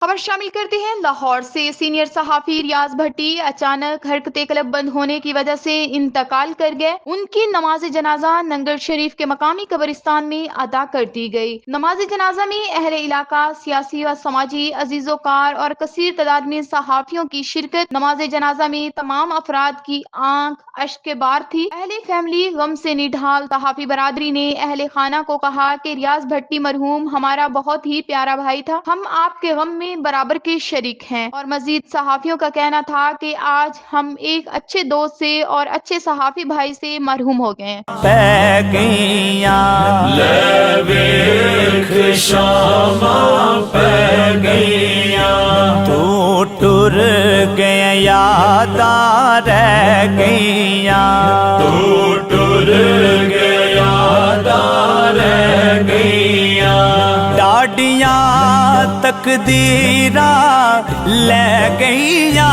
खबर शामिल करते हैं लाहौर से। सीनियर सहाफी रियाज भट्टी अचानक हरकत कलब बंद होने की वजह से इंतकाल कर गए। उनकी नमाज जनाजा नंगल शरीफ के मकामी कब्रिस्तान में अदा कर दी गई। नमाज जनाजा में अहले इलाका, सियासी व समाजी अजीजोकार और कसीर तादाद में सहाफियों की शिरकत। नमाज जनाजा में तमाम अफराद की आंख अश्क के बार थी। अहले फैमिली गम से निढाल। सहाफी बरादरी ने अहले खाना को कहा कि रियाज भट्टी मरहूम हमारा बहुत ही प्यारा भाई था, हम आपके गम में बराबर के शरीक हैं। और मजीद सहाफियों का कहना था कि आज हम एक अच्छे दोस्त से और अच्छे सहाफी भाई से मरहूम हो गए हैं। तू टुर गया यादा रह गईया, तू टुर गया यादा रह गईया। डाडियां तकदीरा ले गईया,